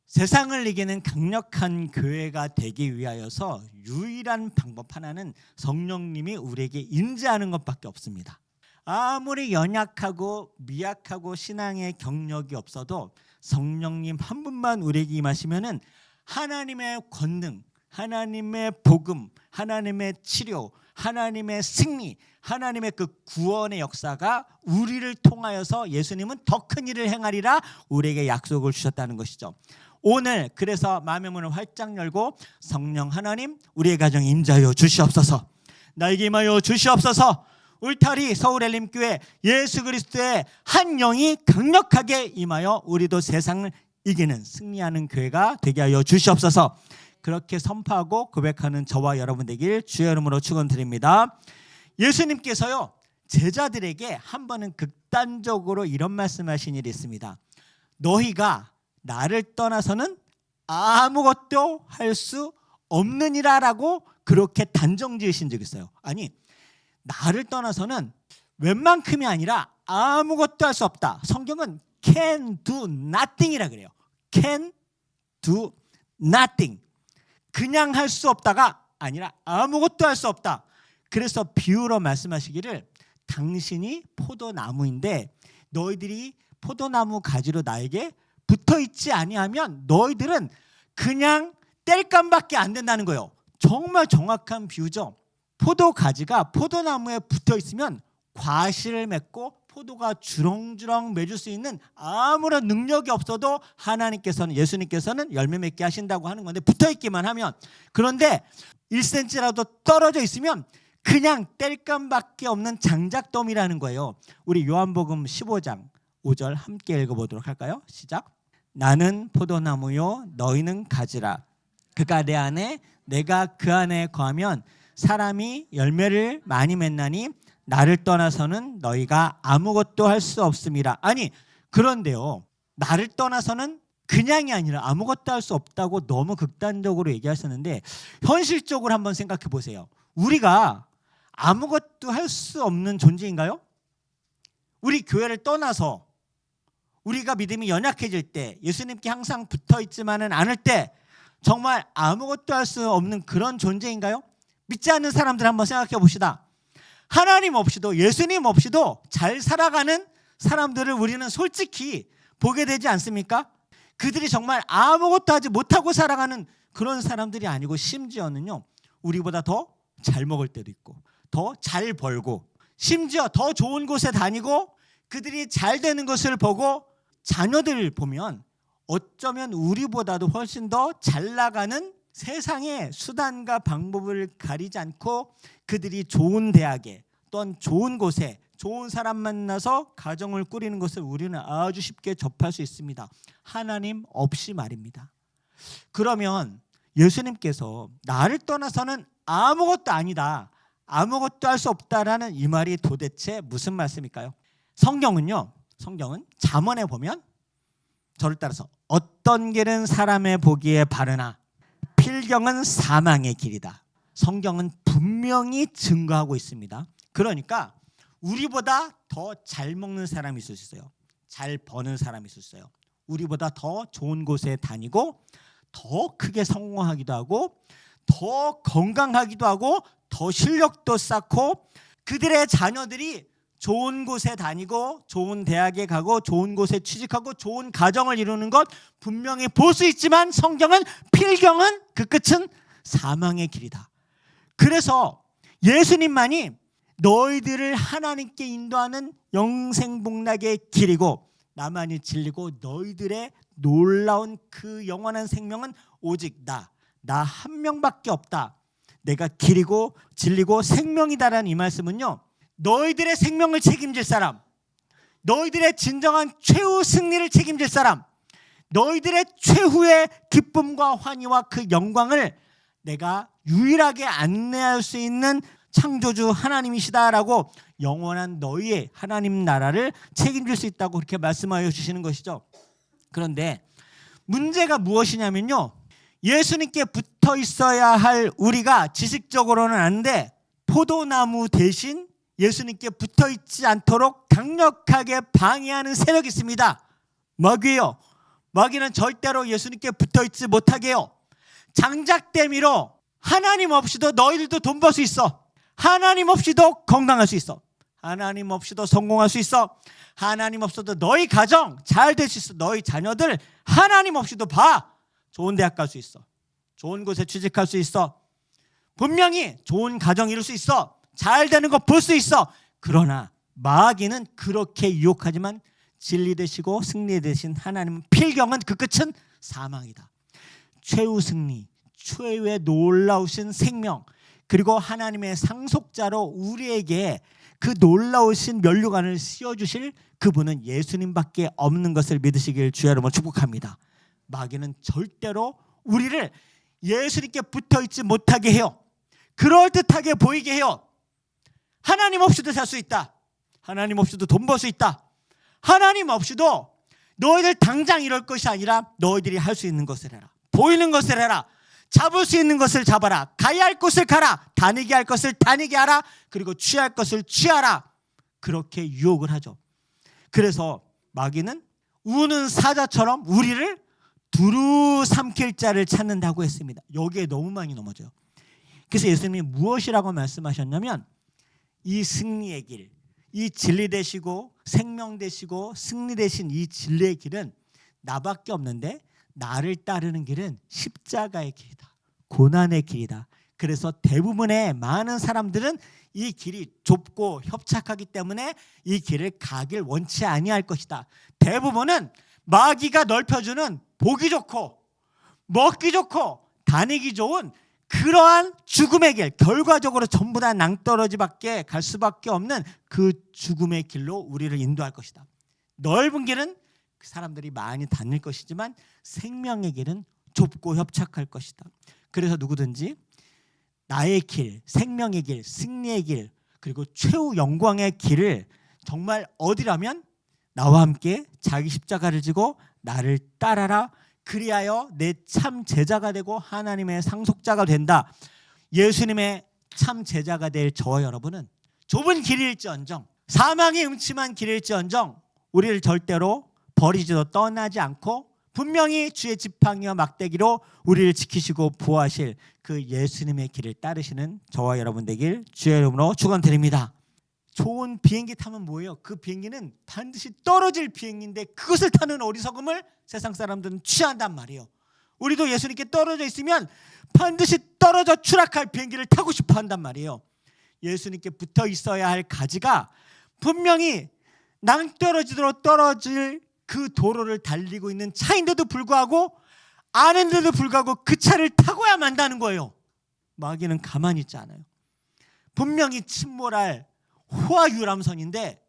세상을 이기는 강력한 교회가 되기 위하여서 유일한 방법 하나는 성령님이 우리에게 임재하는 것밖에 없습니다. 아무리 연약하고 미약하고 신앙의 경력이 없어도 성령님 한 분만 우리에게 임하시면은 하나님의 권능, 하나님의 복음, 하나님의 치료, 하나님의 승리, 하나님의 그 구원의 역사가 우리를 통하여서 예수님은 더 큰 일을 행하리라 우리에게 약속을 주셨다는 것이죠. 오늘 그래서 마음의 문을 활짝 열고 성령 하나님 우리의 가정에 임재하여 주시옵소서, 나에게 임하여 주시옵소서. 울타리 서울엘림교회 예수 그리스도의 한 영이 강력하게 임하여 우리도 세상을 이기는 승리하는 교회가 되게 하여 주시옵소서. 그렇게 선포하고 고백하는 저와 여러분 되길 주의 이름으로 축원드립니다. 예수님께서요 제자들에게 한 번은 극단적으로 이런 말씀하신 일이 있습니다. 너희가 나를 떠나서는 아무것도 할 수 없느니라라고 그렇게 단정 지으신 적이 있어요. 아니, 나를 떠나서는 웬만큼이 아니라 아무것도 할 수 없다. 성경은 can do nothing이라 그래요. can do nothing. 그냥 할 수 없다가 아니라 아무것도 할 수 없다. 그래서 비유로 말씀하시기를 당신이 포도나무인데 너희들이 포도나무 가지로 나에게 붙어있지 아니하면 너희들은 그냥 땔감밖에 안 된다는 거예요. 정말 정확한 비유죠. 포도 가지가 포도나무에 붙어있으면 과실을 맺고 포도가 주렁주렁 맺을 수 있는 아무런 능력이 없어도 하나님께서는 예수님께서는 열매 맺게 하신다고 하는 건데 붙어있기만 하면. 그런데 1cm라도 떨어져 있으면 그냥 땔감밖에 없는 장작더미라는 거예요. 우리 요한복음 15장 5절 함께 읽어보도록 할까요? 시작. 나는 포도나무요 너희는 가지라. 그가 내 안에 내가 그 안에 거하면 사람이 열매를 많이 맺나니 나를 떠나서는 너희가 아무것도 할 수 없음이라. 아니 그런데요 나를 떠나서는 그냥이 아니라 아무것도 할 수 없다고 너무 극단적으로 얘기하셨는데 현실적으로 한번 생각해 보세요. 우리가 아무것도 할 수 없는 존재인가요? 우리 교회를 떠나서 우리가 믿음이 연약해질 때 예수님께 항상 붙어있지만은 않을 때 정말 아무것도 할 수 없는 그런 존재인가요? 믿지 않는 사람들 한번 생각해 봅시다. 하나님 없이도 예수님 없이도 잘 살아가는 사람들을 우리는 솔직히 보게 되지 않습니까? 그들이 정말 아무것도 하지 못하고 살아가는 그런 사람들이 아니고 심지어는요 우리보다 더 잘 먹을 때도 있고 더 잘 벌고 심지어 더 좋은 곳에 다니고 그들이 잘 되는 것을 보고 자녀들을 보면 어쩌면 우리보다도 훨씬 더 잘 나가는 세상의 수단과 방법을 가리지 않고 그들이 좋은 대학에 또는 좋은 곳에 좋은 사람 만나서 가정을 꾸리는 것을 우리는 아주 쉽게 접할 수 있습니다. 하나님 없이 말입니다. 그러면 예수님께서 나를 떠나서는 아무것도 아니다, 아무것도 할 수 없다라는 이 말이 도대체 무슨 말씀일까요? 성경은 잠언에 보면 저를 따라서 어떤 길은 사람의 보기에 바르나 필경은 사망의 길이다. 성경은 분명히 증거하고 있습니다. 그러니까 우리보다 더 잘 먹는 사람이 있을 수 있어요. 잘 버는 사람이 있을 수 있어요. 우리보다 더 좋은 곳에 다니고 더 크게 성공하기도 하고 더 건강하기도 하고 더 실력도 쌓고 그들의 자녀들이 좋은 곳에 다니고 좋은 대학에 가고 좋은 곳에 취직하고 좋은 가정을 이루는 것 분명히 볼 수 있지만 성경은 필경은 그 끝은 사망의 길이다. 그래서 예수님만이 너희들을 하나님께 인도하는 영생복락의 길이고 나만이 진리고 너희들의 놀라운 그 영원한 생명은 오직 나 한 명밖에 없다. 내가 길이고 진리고 생명이다라는 이 말씀은요 너희들의 생명을 책임질 사람, 너희들의 진정한 최후 승리를 책임질 사람, 너희들의 최후의 기쁨과 환희와 그 영광을 내가 유일하게 안내할 수 있는 창조주 하나님이시다라고 영원한 너희의 하나님 나라를 책임질 수 있다고 그렇게 말씀하여 주시는 것이죠. 그런데 문제가 무엇이냐면요 예수님께 붙어 있어야 할 우리가 지식적으로는 아는데 포도나무 대신 예수님께 붙어있지 않도록 강력하게 방해하는 세력이 있습니다. 마귀예요. 마귀는 절대로 예수님께 붙어있지 못하게 해요. 장작대미로 하나님 없이도 너희들도 돈 벌 수 있어. 하나님 없이도 건강할 수 있어. 하나님 없이도 성공할 수 있어. 하나님 없어도 너희 가정 잘 될 수 있어. 너희 자녀들 하나님 없이도 봐. 좋은 대학 갈 수 있어. 좋은 곳에 취직할 수 있어. 분명히 좋은 가정 이룰 수 있어. 잘 되는 거 볼 수 있어. 그러나 마귀는 그렇게 유혹하지만 진리 되시고 승리 되신 하나님은 필경은 그 끝은 사망이다. 최후 승리, 최후의 놀라우신 생명, 그리고 하나님의 상속자로 우리에게 그 놀라우신 면류관을 씌워주실 그분은 예수님밖에 없는 것을 믿으시길 주의 이름으로 축복합니다. 마귀는 절대로 우리를 예수님께 붙어있지 못하게 해요. 그럴듯하게 보이게 해요. 하나님 없이도 살 수 있다. 하나님 없이도 돈 벌 수 있다. 하나님 없이도 너희들 당장 이럴 것이 아니라 너희들이 할 수 있는 것을 해라. 보이는 것을 해라. 잡을 수 있는 것을 잡아라. 가야 할 곳을 가라. 다니게 할 것을 다니게 하라. 그리고 취할 것을 취하라. 그렇게 유혹을 하죠. 그래서 마귀는 우는 사자처럼 우리를 두루 삼킬 자를 찾는다고 했습니다. 여기에 너무 많이 넘어져요. 그래서 예수님이 무엇이라고 말씀하셨냐면 이 승리의 길, 이 진리 되시고 생명 되시고 승리 되신 이 진리의 길은 나밖에 없는데 나를 따르는 길은 십자가의 길이다. 고난의 길이다. 그래서 대부분의 많은 사람들은 이 길이 좁고 협착하기 때문에 이 길을 가길 원치 아니할 것이다. 대부분은 마귀가 넓혀주는 보기 좋고 먹기 좋고 다니기 좋은 그러한 죽음의 길, 결과적으로 전부 다 낭떠러지밖에 갈 수밖에 없는 그 죽음의 길로 우리를 인도할 것이다. 넓은 길은 사람들이 많이 다닐 것이지만 생명의 길은 좁고 협착할 것이다. 그래서 누구든지 나의 길, 생명의 길, 승리의 길, 그리고 최후 영광의 길을 정말 어디라면 나와 함께 자기 십자가를 지고 나를 따라라. 그리하여 내 참 제자가 되고 하나님의 상속자가 된다. 예수님의 참 제자가 될 저와 여러분은 좁은 길일지언정 사망의 음침한 길일지언정 우리를 절대로 버리지도 떠나지 않고 분명히 주의 지팡이와 막대기로 우리를 지키시고 보호하실 그 예수님의 길을 따르시는 저와 여러분 되길 주의 이름으로 축원드립니다. 좋은 비행기 타면 뭐예요? 그 비행기는 반드시 떨어질 비행기인데 그것을 타는 어리석음을 세상 사람들은 취한단 말이에요. 우리도 예수님께 떨어져 있으면 반드시 떨어져 추락할 비행기를 타고 싶어 한단 말이에요. 예수님께 붙어 있어야 할 가지가 분명히 낭떠러지도록 떨어질 그 도로를 달리고 있는 차인데도 불구하고 아는데도 불구하고 그 차를 타고야 만다는 거예요. 마귀는 가만히 있지 않아요. 분명히 침몰할 호화유람선인데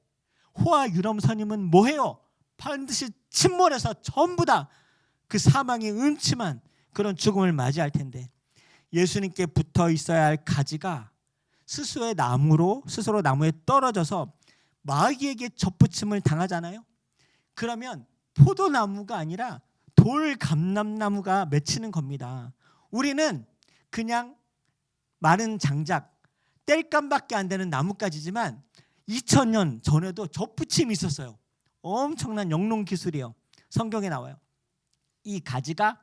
호화유람선이면 뭐해요? 반드시 침몰해서 전부 다 그 사망의 음침한 그런 죽음을 맞이할 텐데 예수님께 붙어 있어야 할 가지가 스스로 나무에 떨어져서 마귀에게 접붙임을 당하잖아요. 그러면 포도나무가 아니라 돌감람나무가 맺히는 겁니다. 우리는 그냥 마른 장작 땔감밖에 안 되는 나뭇가지지만 2000년 전에도 접붙임이 있었어요. 엄청난 영농 기술이에요. 성경에 나와요. 이 가지가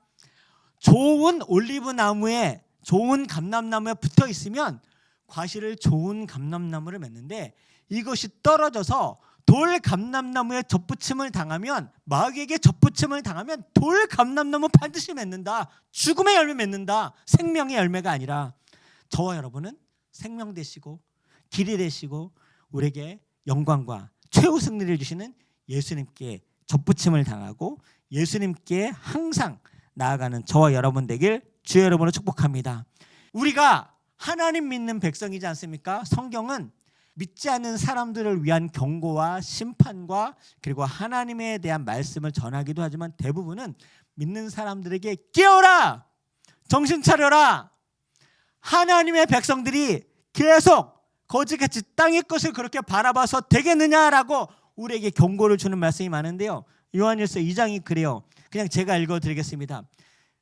좋은 올리브 나무에 좋은 감람나무에 붙어 있으면 과실을 좋은 감람나무를 맺는데 이것이 떨어져서 돌 감람나무에 접붙임을 당하면 마귀에게 접붙임을 당하면 돌 감람나무 반드시 맺는다. 죽음의 열매 맺는다. 생명의 열매가 아니라 저와 여러분은 생명 되시고 길이 되시고 우리에게 영광과 최후 승리를 주시는 예수님께 접붙임을 당하고 예수님께 항상 나아가는 저와 여러분 되길 주의 이름으로 축복합니다. 우리가 하나님 믿는 백성이지 않습니까? 성경은 믿지 않는 사람들을 위한 경고와 심판과 그리고 하나님에 대한 말씀을 전하기도 하지만 대부분은 믿는 사람들에게 깨어라! 정신 차려라! 하나님의 백성들이 계속 거지같이 땅의 것을 그렇게 바라봐서 되겠느냐라고 우리에게 경고를 주는 말씀이 많은데요. 요한일서 2장이 그래요. 그냥 제가 읽어드리겠습니다.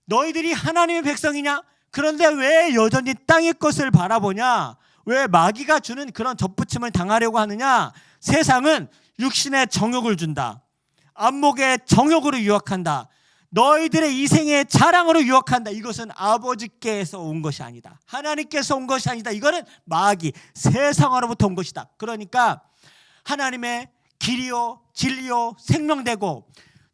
너희들이 하나님의 백성이냐? 그런데 왜 여전히 땅의 것을 바라보냐? 왜 마귀가 주는 그런 접붙임을 당하려고 하느냐? 세상은 육신의 정욕을 준다. 안목의 정욕으로 유혹한다. 너희들의 이생의 자랑으로 유혹한다. 이것은 아버지께서 온 것이 아니다. 하나님께서 온 것이 아니다. 이거는 마귀, 세상으로부터 온 것이다. 그러니까 하나님의 길이요 진리요 생명되고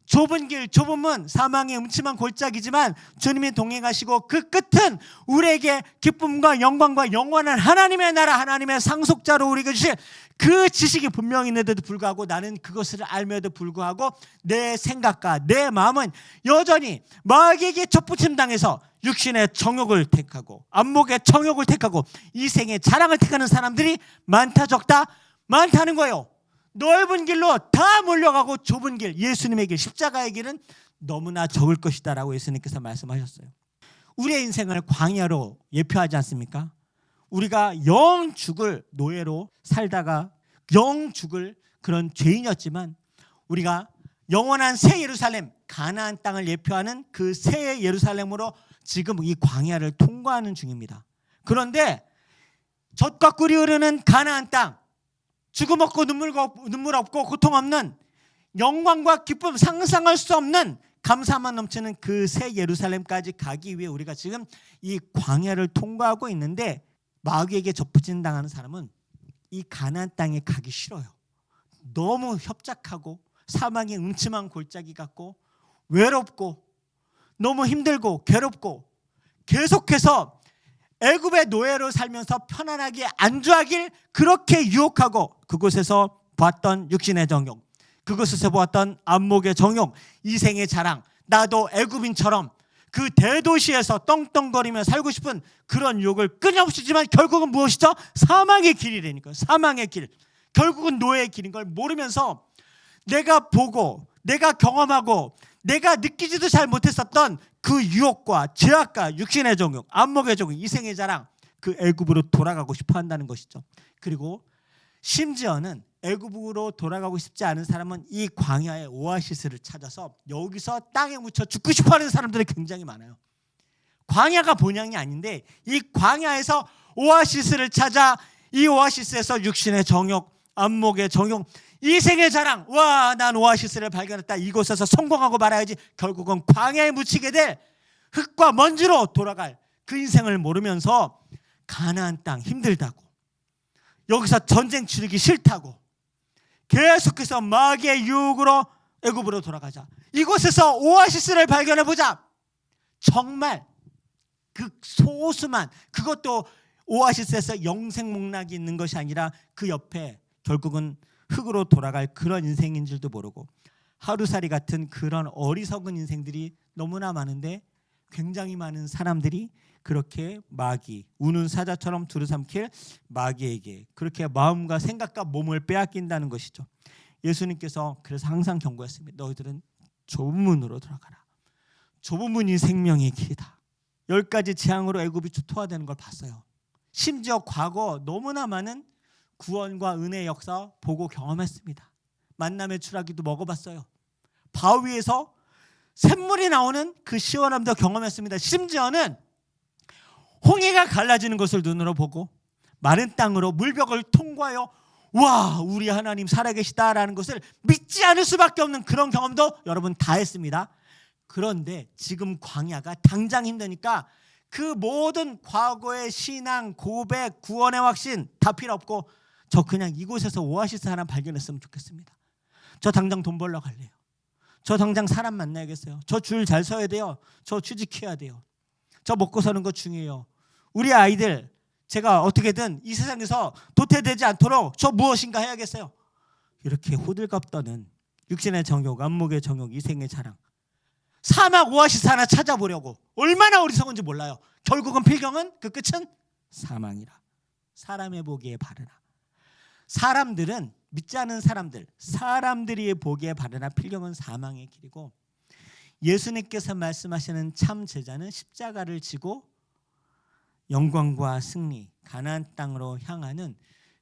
좁은 길, 좁은 문, 사망의 음침한 골짜기지만 주님이 동행하시고 그 끝은 우리에게 기쁨과 영광과 영원한 하나님의 나라, 하나님의 상속자로 우리에게 주실 그 지식이 분명히 있는데도 불구하고 나는 그것을 알면에도 불구하고 내 생각과 내 마음은 여전히 마귀에게 젖붙임 당해서 육신의 정욕을 택하고 안목의 정욕을 택하고 이생의 자랑을 택하는 사람들이 많다 적다? 많다는 거예요. 넓은 길로 다 몰려가고 좁은 길, 예수님의 길, 십자가의 길은 너무나 적을 것이다 라고 예수님께서 말씀하셨어요. 우리의 인생을 광야로 예표하지 않습니까? 우리가 영 죽을 노예로 살다가 영 죽을 그런 죄인이었지만 우리가 영원한 새 예루살렘, 가나안 땅을 예표하는 그 새 예루살렘으로 지금 이 광야를 통과하는 중입니다. 그런데 젖과 꿀이 흐르는 가나안 땅, 죽음 없고 눈물 없고 고통 없는 영광과 기쁨, 상상할 수 없는 감사만 넘치는 그 새 예루살렘까지 가기 위해 우리가 지금 이 광야를 통과하고 있는데 마귀에게 접붙임 당하는 사람은 이 가나안 땅에 가기 싫어요. 너무 협착하고 사망의 음침한 골짜기 같고 외롭고 너무 힘들고 괴롭고 계속해서 애굽의 노예로 살면서 편안하게 안주하길 그렇게 유혹하고 그곳에서 보았던 육신의 정욕, 그곳에서 보았던 안목의 정욕, 이생의 자랑, 나도 애굽인처럼 그 대도시에서 떵떵거리며 살고 싶은 그런 유혹을 끊임없이 주지만 결국은 무엇이죠? 사망의 길이라니까요. 사망의 길, 결국은 노예의 길인 걸 모르면서 내가 보고 내가 경험하고 내가 느끼지도 잘 못했었던 그 유혹과 죄악과 육신의 정욕, 안목의 정욕, 이생의 자랑, 그 애굽으로 돌아가고 싶어 한다는 것이죠. 그리고 심지어는 애굽으로 돌아가고 싶지 않은 사람은 이 광야의 오아시스를 찾아서 여기서 땅에 묻혀 죽고 싶어 하는 사람들이 굉장히 많아요. 광야가 본향이 아닌데 이 광야에서 오아시스를 찾아 이 오아시스에서 육신의 정욕, 안목의 정욕, 이생의 자랑, 와, 난 오아시스를 발견했다. 이곳에서 성공하고 말아야지. 결국은 광야에 묻히게 될 흙과 먼지로 돌아갈 그 인생을 모르면서 가나안 땅 힘들다고, 여기서 전쟁 치르기 싫다고 계속해서 마귀의 유혹으로 애굽으로 돌아가자. 이곳에서 오아시스를 발견해보자. 정말 그 소수만, 그것도 오아시스에서 영생목락이 있는 것이 아니라 그 옆에 결국은 흙으로 돌아갈 그런 인생인 줄도 모르고 하루살이 같은 그런 어리석은 인생들이 너무나 많은데 굉장히 많은 사람들이 그렇게 마귀, 우는 사자처럼 두루삼킬 마귀에게 그렇게 마음과 생각과 몸을 빼앗긴다는 것이죠. 예수님께서 그래서 항상 경고했습니다. 너희들은 좁은 문으로 들어가라. 좁은 문이 생명의 길이다. 10가지 재앙으로 애굽이 초토화되는 걸 봤어요. 심지어 과거 너무나 많은 구원과 은혜의 역사 보고 경험했습니다. 만남의 추라기도 먹어봤어요. 바위에서 샘물이 나오는 그 시원함도 경험했습니다. 심지어는 홍해가 갈라지는 것을 눈으로 보고 마른 땅으로 물벽을 통과하여 와, 우리 하나님 살아계시다라는 것을 믿지 않을 수밖에 없는 그런 경험도 여러분 다 했습니다. 그런데 지금 광야가 당장 힘드니까 그 모든 과거의 신앙, 고백, 구원의 확신 다 필요 없고 저 그냥 이곳에서 오아시스 하나 발견했으면 좋겠습니다. 저 당장 돈 벌러 갈래요. 저 당장 사람 만나야겠어요. 저 줄 잘 서야 돼요. 저 취직해야 돼요. 저 먹고 사는 거 중요해요. 우리 아이들 제가 어떻게든 이 세상에서 도태되지 않도록 저 무엇인가 해야겠어요. 이렇게 호들갑 떠는 육신의 정욕, 안목의 정욕, 이생의 자랑, 사막 오아시스 하나 찾아보려고 얼마나 어리석은지 몰라요. 결국은 필경은 그 끝은 사망이라. 사람의 보기에 바르나. 사람들은 믿지 않는 사람들이 보기에 바르나 필경은 사망의 길이고 예수님께서 말씀하시는 참 제자는 십자가를 지고 영광과 승리, 가나안 땅으로 향하는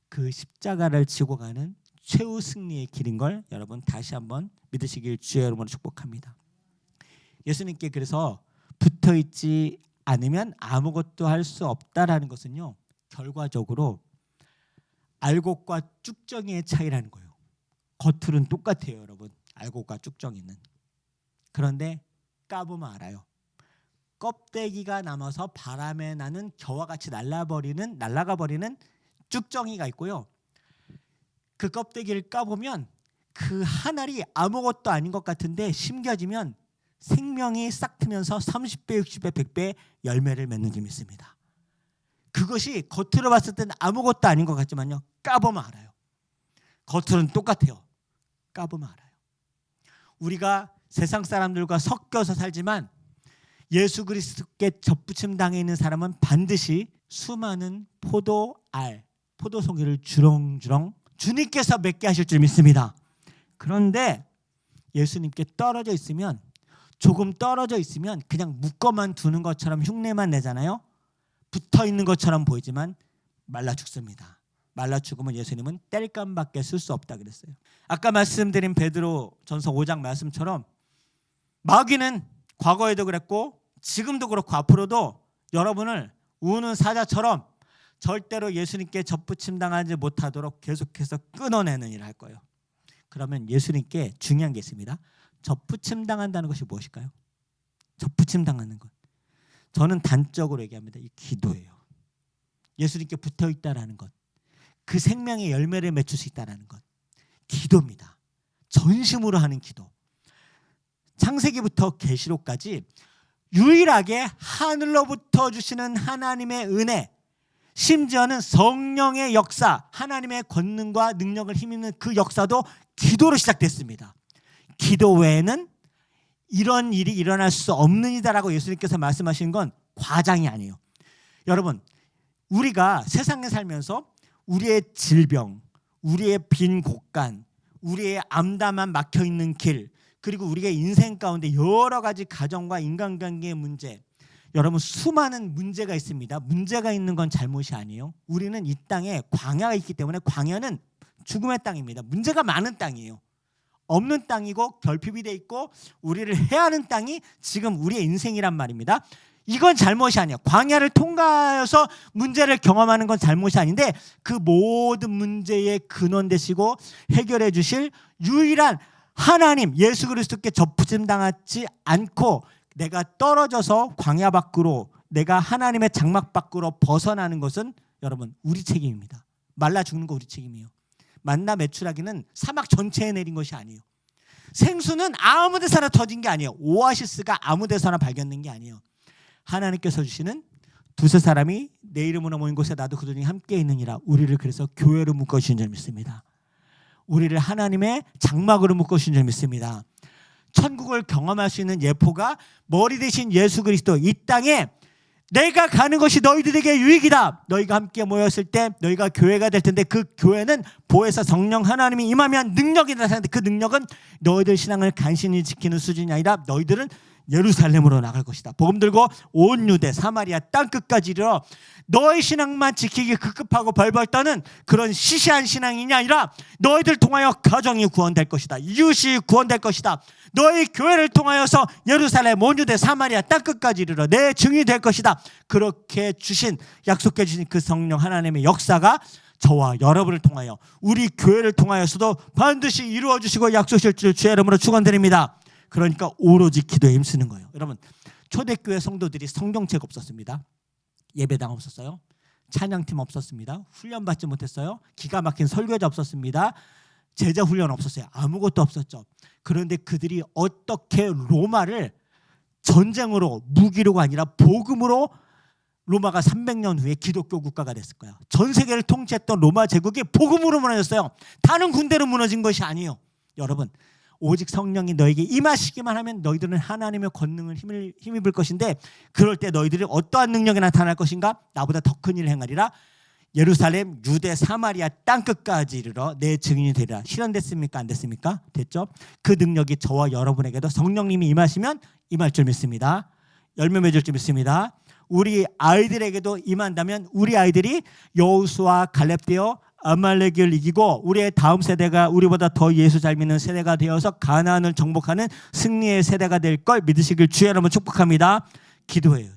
그 십자가를 지고 가는 최후 승리의 길인 걸 여러분 다시 한번 믿으시길 주의 이름으로 축복합니다. 예수님께 그래서 붙어있지 않으면 아무것도 할 수 없다라는 것은요, 결과적으로 알곡과 쭉정이의 차이라는 거예요. 겉으로는 똑같아요, 여러분. 알곡과 쭉정이는. 그런데 까보면 알아요. 껍데기가 남아서 바람에 나는 겨와 같이 날아가 버리는 쭉정이가 있고요. 그 껍데기를 까보면 그 한 알이 아무것도 아닌 것 같은데 심겨지면 생명이 싹 트면서 30배, 60배, 100배 열매를 맺는 줄 믿습니다. 그것이 겉으로 봤을 때는 아무것도 아닌 것 같지만요, 까보면 알아요. 겉으로는 똑같아요. 까보면 알아요. 우리가 세상 사람들과 섞여서 살지만 예수 그리스도께 접붙임 당해 있는 사람은 반드시 수많은 포도알, 포도송이를 주렁주렁 주님께서 맺게 하실 줄 믿습니다. 그런데 예수님께 떨어져 있으면, 조금 떨어져 있으면 그냥 묶어만 두는 것처럼 흉내만 내잖아요. 붙어 있는 것처럼 보이지만 말라 죽습니다. 말라 죽으면 예수님은 땔감밖에 쓸 수 없다 그랬어요. 아까 말씀드린 베드로 전서 5장 말씀처럼 마귀는 과거에도 그랬고 지금도 그렇고 앞으로도 여러분을 우는 사자처럼 절대로 예수님께 접붙임 당하지 못하도록 계속해서 끊어내는 일을 할 거예요. 그러면 예수님께 중요한 게 있습니다. 접붙임 당한다는 것이 무엇일까요? 접붙임 당하는 것. 저는 단적으로 얘기합니다. 이 기도예요. 예수님께 붙어 있다라는 것. 그 생명의 열매를 맺을 수 있다라는 것. 기도입니다. 전심으로 하는 기도. 창세기부터 계시록까지 유일하게 하늘로부터 주시는 하나님의 은혜, 심지어는 성령의 역사, 하나님의 권능과 능력을 힘입는 그 역사도 기도로 시작됐습니다. 기도 외에는 이런 일이 일어날 수 없는 이다라고 예수님께서 말씀하신 건 과장이 아니에요. 여러분, 우리가 세상에 살면서 우리의 질병, 우리의 빈 곳간, 우리의 암담한 막혀있는 길, 그리고 우리의 인생 가운데 여러 가지 가정과 인간관계의 문제, 여러분 수많은 문제가 있습니다. 문제가 있는 건 잘못이 아니에요. 우리는 이 땅에 광야가 있기 때문에 광야는 죽음의 땅입니다. 문제가 많은 땅이에요. 없는 땅이고 결핍이 돼 있고 우리를 해하는 땅이 지금 우리의 인생이란 말입니다. 이건 잘못이 아니에요. 광야를 통과해서 문제를 경험하는 건 잘못이 아닌데 그 모든 문제의 근원 되시고 해결해 주실 유일한 하나님 예수 그리스도께 접붙임 당하지 않고 내가 떨어져서 광야 밖으로, 내가 하나님의 장막 밖으로 벗어나는 것은 여러분 우리 책임입니다. 말라 죽는 거 우리 책임이에요. 만나 메추라기는 사막 전체에 내린 것이 아니에요. 생수는 아무 데서나 터진 게 아니에요. 오아시스가 아무 데서나 발견된 게 아니에요. 하나님께서 주시는 두세 사람이 내 이름으로 모인 곳에 나도 그들이 함께 있느니라. 우리를 그래서 교회로 묶어주신 줄 믿습니다. 우리를 하나님의 장막으로 묶어주신 줄 믿습니다. 천국을 경험할 수 있는 예포가 머리 대신 예수 그리스도, 이 땅에 내가 가는 것이 너희들에게 유익이다. 너희가 함께 모였을 때 너희가 교회가 될 텐데 그 교회는 보혜사 성령 하나님이 임하면 능력이 나타나는데 그 능력은 너희들 신앙을 간신히 지키는 수준이 아니라 너희들은 예루살렘으로 나갈 것이다. 복음 들고 온 유대 사마리아 땅끝까지 이르러 너희 신앙만 지키기 급급하고 벌벌 떠는 그런 시시한 신앙이 아니라 너희들 통하여 가정이 구원될 것이다. 이웃이 구원될 것이다. 너희 교회를 통하여서 예루살렘 온 유대 사마리아 땅끝까지 이르러 내 증인이 될 것이다. 그렇게 주신, 약속해 주신 그 성령 하나님의 역사가 저와 여러분을 통하여 우리 교회를 통하여서도 반드시 이루어 주시고 약속하실 줄 주의 이름으로 축원드립니다. 그러니까 오로지 기도에 힘쓰는 거예요. 여러분, 초대교회 성도들이 성경책 없었습니다. 예배당 없었어요. 찬양팀 없었습니다. 훈련받지 못했어요. 기가 막힌 설교자 없었습니다. 제자 훈련 없었어요. 아무것도 없었죠. 그런데 그들이 어떻게 로마를 전쟁으로, 무기로가 아니라 복음으로, 로마가 300년 후에 기독교 국가가 됐을까요? 전 세계를 통치했던 로마 제국이 복음으로 무너졌어요. 다른 군대로 무너진 것이 아니에요. 여러분, 오직 성령이 너에게 임하시기만 하면 너희들은 하나님의 권능을 힘입을 것인데, 그럴 때 너희들이 어떠한 능력이 나타날 것인가? 나보다 더 큰 일을 행하리라. 예루살렘, 유대, 사마리아 땅끝까지 이르러 내 증인이 되리라. 실현됐습니까? 안 됐습니까? 됐죠? 그 능력이 저와 여러분에게도 성령님이 임하시면 임할 줄 믿습니다. 열매 맺을 줄 믿습니다. 우리 아이들에게도 임한다면 우리 아이들이 여호수아 갈렙되어 아말렉을 이기고 우리의 다음 세대가 우리보다 더 예수 잘 믿는 세대가 되어서 가나안을 정복하는 승리의 세대가 될 걸 믿으시길 주의 이름으로 축복합니다. 기도해요.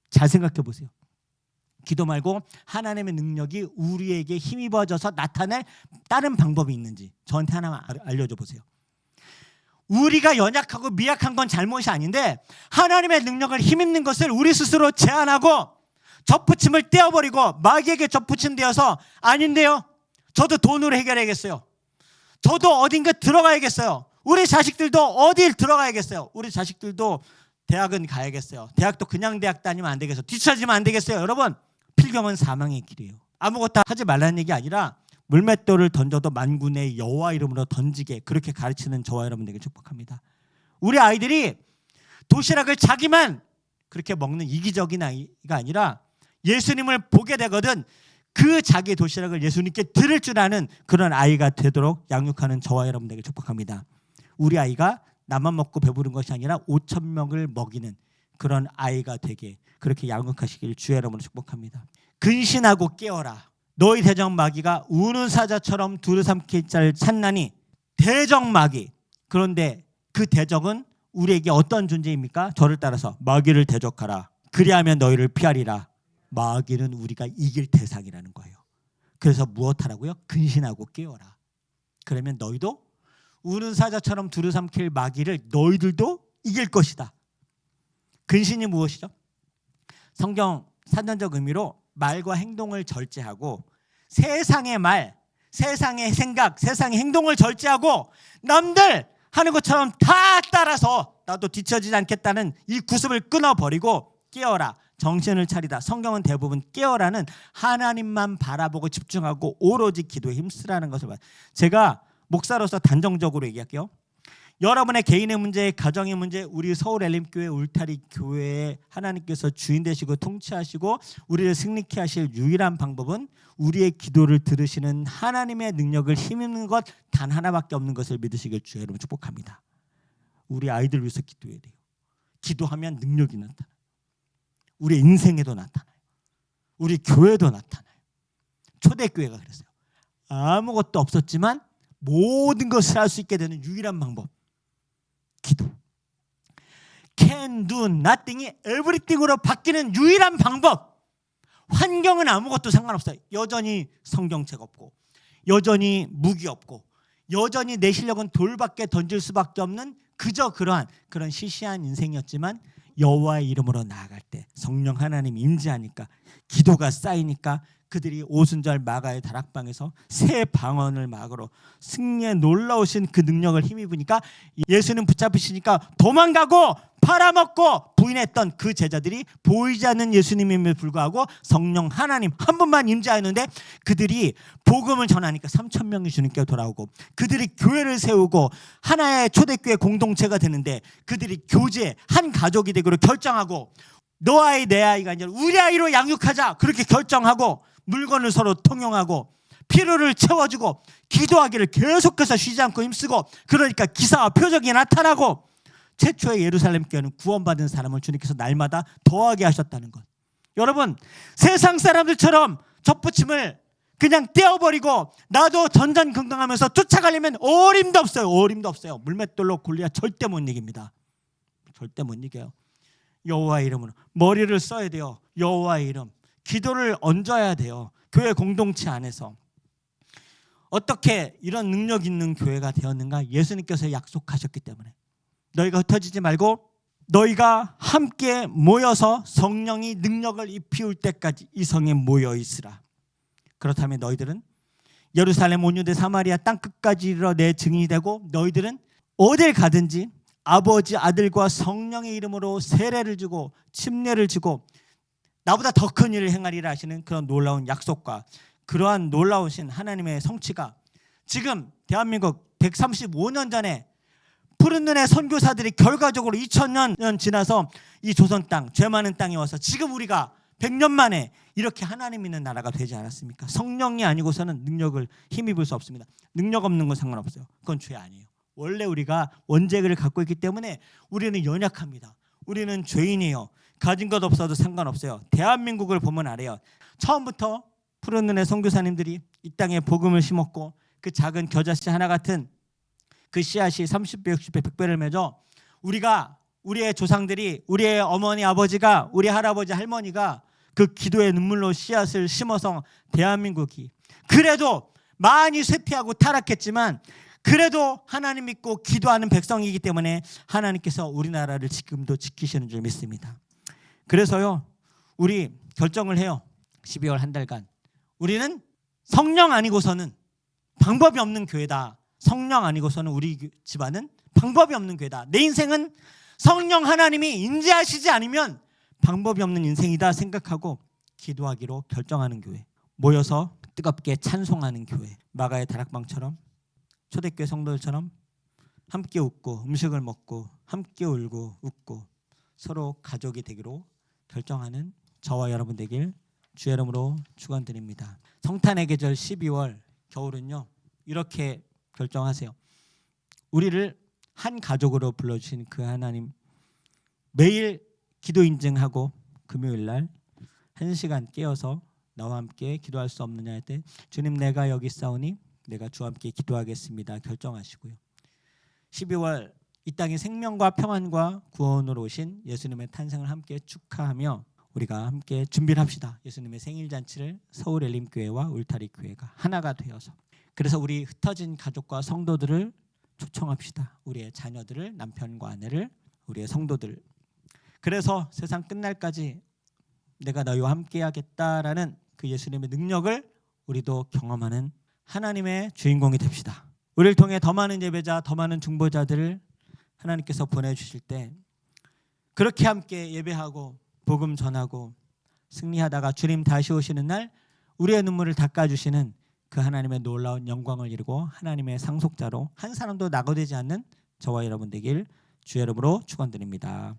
잘 생각해 보세요. 기도 말고 하나님의 능력이 우리에게 힘입어져서 나타낼 다른 방법이 있는지 저한테 하나만 알려줘 보세요. 우리가 연약하고 미약한 건 잘못이 아닌데 하나님의 능력을 힘있는 것을 우리 스스로 제한하고 접붙임을 떼어버리고 마귀에게 접붙임되어서 아닌데요, 저도 돈으로 해결해야겠어요, 저도 어딘가 들어가야겠어요, 우리 자식들도 어딜 들어가야겠어요, 우리 자식들도 대학은 가야겠어요, 대학도 그냥 대학 다니면 안 되겠어요, 뒤처지면 안 되겠어요. 여러분, 필경은 사망의 길이에요. 아무것도 하지 말라는 얘기 아니라 물맷돌을 던져도 만군의 여호와 이름으로 던지게, 그렇게 가르치는 저와 여러분에게 축복합니다. 우리 아이들이 도시락을 자기만 그렇게 먹는 이기적인 아이가 아니라 예수님을 보게 되거든 그 자기 도시락을 예수님께 드릴 줄 아는 그런 아이가 되도록 양육하는 저와 여러분에게 축복합니다. 우리 아이가 나만 먹고 배부른 것이 아니라 5,000명을 먹이는 그런 아이가 되게 그렇게 양육하시길 주의 이름으로 축복합니다. 근신하고 깨어라. 너희 대적 마귀가 우는 사자처럼 두루삼킬 자를 찾나니. 대적 마귀. 그런데 그 대적은 우리에게 어떤 존재입니까? 저를 따라서 마귀를 대적하라. 그리하면 너희를 피하리라. 마귀는 우리가 이길 대상이라는 거예요. 그래서 무엇하라고요? 근신하고 깨어라. 그러면 너희도 우는 사자처럼 두루삼킬 마귀를 너희들도 이길 것이다. 근신이 무엇이죠? 성경 사전적 의미로 말과 행동을 절제하고 세상의 말, 세상의 생각, 세상의 행동을 절제하고 남들 하는 것처럼 다 따라서 나도 뒤처지지 않겠다는 이 구습을 끊어버리고 깨어라, 정신을 차리다. 성경은 대부분 깨어라는 하나님만 바라보고 집중하고 오로지 기도에 힘쓰라는 것을 봐요. 제가 목사로서 단정적으로 얘기할게요. 여러분의 개인의 문제, 가정의 문제, 우리 서울 엘림교회 울타리 교회에 하나님께서 주인 되시고 통치하시고 우리를 승리케 하실 유일한 방법은 우리의 기도를 들으시는 하나님의 능력을 힘입는 것 단 하나밖에 없는 것을 믿으시길 주의 이름으로 축복합니다. 우리 아이들 위해서 기도해야 돼요. 기도하면 능력이 나타나요. 우리 인생에도 나타나요. 우리 교회도 나타나요. 초대교회가 그랬어요. 아무것도 없었지만 모든 것을 할 수 있게 되는 유일한 방법, 기도. Can do nothing이 everything으로 바뀌는 유일한 방법. 환경은 아무것도 상관없어요. 여전히 성경책 없고, 여전히 무기 없고, 여전히 내 실력은 돌밖에 던질 수밖에 없는 그저 그러한 그런 시시한 인생이었지만 여호와의 이름으로 나아갈 때 성령 하나님이 임재하니까, 기도가 쌓이니까 그들이 오순절 마가의 다락방에서 새 방언을 막으로 승리에 놀라우신 그 능력을 힘입으니까 예수는 붙잡히시니까 도망가고 팔아먹고 부인했던 그 제자들이 보이지 않는 예수님임에도 불구하고 성령 하나님 한 분만 임재하였는데 그들이 복음을 전하니까 3,000명이 주님께 돌아오고, 그들이 교회를 세우고 하나의 초대교회 공동체가 되는데 그들이 교제 한 가족이 되기로 결정하고, 너 아이 내 아이가 아니라 우리 아이로 양육하자 그렇게 결정하고 물건을 서로 통용하고 필요를 채워주고 기도하기를 계속해서 쉬지 않고 힘쓰고, 그러니까 기사와 표적이 나타나고 최초의 예루살렘 교회는 구원받은 사람을 주님께서 날마다 더하게 하셨다는 것. 여러분, 세상 사람들처럼 접붙임을 그냥 떼어버리고 나도 전전긍긍하면서 쫓아가려면 어림도 없어요. 어림도 없어요. 물맷돌로 골리앗 절대 못 이깁니다. 절대 못 이겨요. 여호와의 이름으로 머리를 써야 돼요. 여호와의 이름. 기도를 얹어야 돼요. 교회 공동체 안에서. 어떻게 이런 능력 있는 교회가 되었는가? 예수님께서 약속하셨기 때문에. 너희가 흩어지지 말고 너희가 함께 모여서 성령이 능력을 입히울 때까지 이 성에 모여 있으라. 그렇다면 너희들은 예루살렘 온 유대 사마리아 땅끝까지 이르러 내 증인이 되고, 너희들은 어딜 가든지 아버지 아들과 성령의 이름으로 세례를 주고 침례를 주고 나보다 더 큰 일을 행하리라 하시는 그런 놀라운 약속과 그러한 놀라우신 하나님의 성취가 지금 대한민국 135년 전에 푸른 눈의 선교사들이 결과적으로 2000년 지나서 이 조선 땅, 죄 많은 땅에 와서 지금 우리가 100년 만에 이렇게 하나님 있는 나라가 되지 않았습니까? 성령이 아니고서는 능력을 힘입을 수 없습니다. 능력 없는 건 상관없어요. 그건 죄 아니에요. 원래 우리가 원죄를 갖고 있기 때문에 우리는 연약합니다. 우리는 죄인이에요. 가진 것 없어도 상관없어요. 대한민국을 보면 알아요. 처음부터 푸른 눈의 선교사님들이 이 땅에 복음을 심었고 그 작은 겨자씨 하나 같은 그 씨앗이 30배, 60배, 100배를 맺어 우리의 조상들이, 우리의 어머니, 아버지가, 우리 할아버지, 할머니가 그 기도의 눈물로 씨앗을 심어서 대한민국이 그래도 많이 쇠퇴하고 타락했지만 그래도 하나님 믿고 기도하는 백성이기 때문에 하나님께서 우리나라를 지금도 지키시는 줄 믿습니다. 그래서요, 우리 결정을 해요. 12월 한 달간 우리는 성령 아니고서는 방법이 없는 교회다. 성령 아니고서는 우리 집안은 방법이 없는 교회다. 내 인생은 성령 하나님이 인재하시지 않으면 방법이 없는 인생이다 생각하고 기도하기로 결정하는 교회, 모여서 뜨겁게 찬송하는 교회, 마가의 다락방처럼 초대교회 성도들처럼 함께 웃고 음식을 먹고 함께 울고 웃고 서로 가족이 되기로 결정하는 저와 여러분 되길 주의 이름으로 축원드립니다. 성탄의 계절 12월 겨울은요, 이렇게 결정하세요. 우리를 한 가족으로 불러주신 그 하나님, 매일 기도 인증하고 금요일 날 1시간 깨어서 나와 함께 기도할 수 없느냐 할 때 주님, 내가 여기 있사오니 내가 주와 함께 기도하겠습니다 결정하시고요. 12월 이 땅에 생명과 평안과 구원으로 오신 예수님의 탄생을 함께 축하하며 우리가 함께 준비를 합시다. 예수님의 생일잔치를 서울 엘림교회와 울타리 교회가 하나가 되어서, 그래서 우리 흩어진 가족과 성도들을 초청합시다. 우리의 자녀들을, 남편과 아내를, 우리의 성도들. 그래서 세상 끝날까지 내가 너희와 함께 하겠다라는 그 예수님의 능력을 우리도 경험하는 하나님의 주인공이 됩시다. 우리를 통해 더 많은 예배자, 더 많은 중보자들을 하나님께서 보내주실 때 그렇게 함께 예배하고 복음 전하고 승리하다가 주님 다시 오시는 날 우리의 눈물을 닦아주시는 그 하나님의 놀라운 영광을 이루고 하나님의 상속자로 한 사람도 낙오되지 않는 저와 여러분 되길 주의 이름으로 축원드립니다.